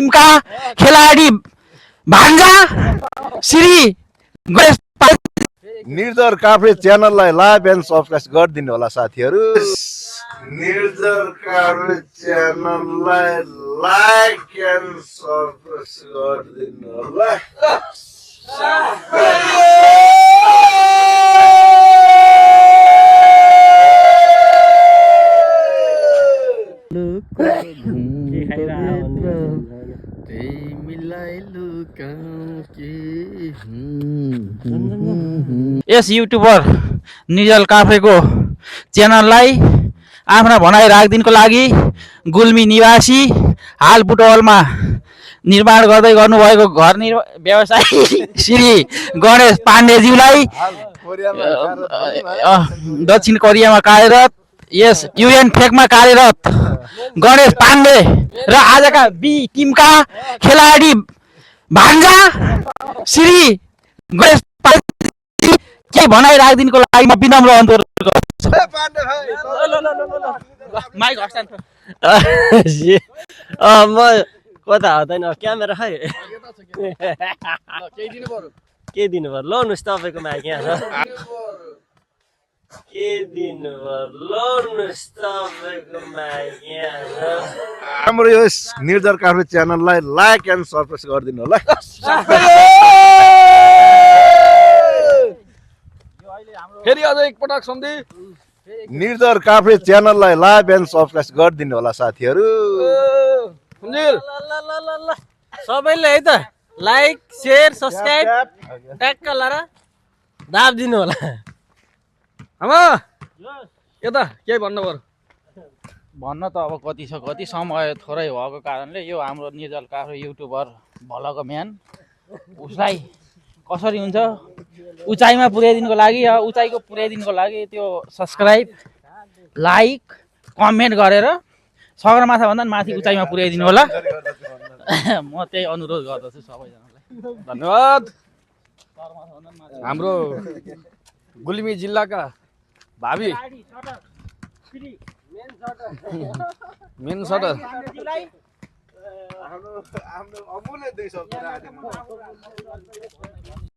टिमका खेलाडी भान्जा श्री गणेश निर्जर काभ्रे च्यानललाई like and subscribe गरिदिनु होला साथीहरू। निर्जर काभ्रे च्यानललाई लाइक एन्ड सब्स्क्राइब गरिदिनु होला। यस युट्युबर निजल काफ्रेको च्यानललाई आफ्ना भनाइ राखिदिनको लागि गुल्मी निवासी हाल बुटवलमा निर्माण गर्दै गर्नुभएको घर व्यवसायी श्री गणेश पाण्डेज्यूलाई दक्षिण कोरियामा कार्यरत यस युएन फेकमा कार्यरत गणेश पाण्डे र आजका बी टिमका खेलाडी भान्जा श्री गणेश के भनाइ राखिदिनको लागि म विनम्र अनुरोध गर्छु। माइक हस्तान म कता हदैन क्यामेरा खै के दिनु पर्यो लौनुहोस् तपाईँको माइक यहाँ छ के दिनु पर्यो लौनुहोस् तपाईँको माइक यहाँ छ। हाम्रो यो निर्जर काभ्रे च्यानललाई लाइक एन्ड सब्स्क्राइब गरिदिनु होला। फेरि अझ एकपटक सम्झी निर्जर काभ्रे च्यानललाई लाइक एन्ड सब्स्क्राइब गरिदिनु होला साथीहरू। सबैले है त लाइक शेयर सब्सक्राइब ट्याक्क लाएर दाब दिनु होला। आमा यता के भन्नु पर्यो भन्न त अब कति छ कति समय थोरै भएको कारणले यो हाम्रो निर्जल काभ्रे युट्युबर भलको म्यान उसलाई कसरी हुन्छ उचाइमा पुर्याइदिनको लागि उचाइको पुर्याइदिनको लागि त्यो सब्सक्राइब लाइक कमेन्ट गरेर सगरमाथा भन्दा माथि उचाइमा पुर्याइदिनु होला। म त्यही अनुरोध गर्दछु सबैजनालाई धन्यवाद। हाम्रो गुल्मी जिल्लाका भावी मेन सटर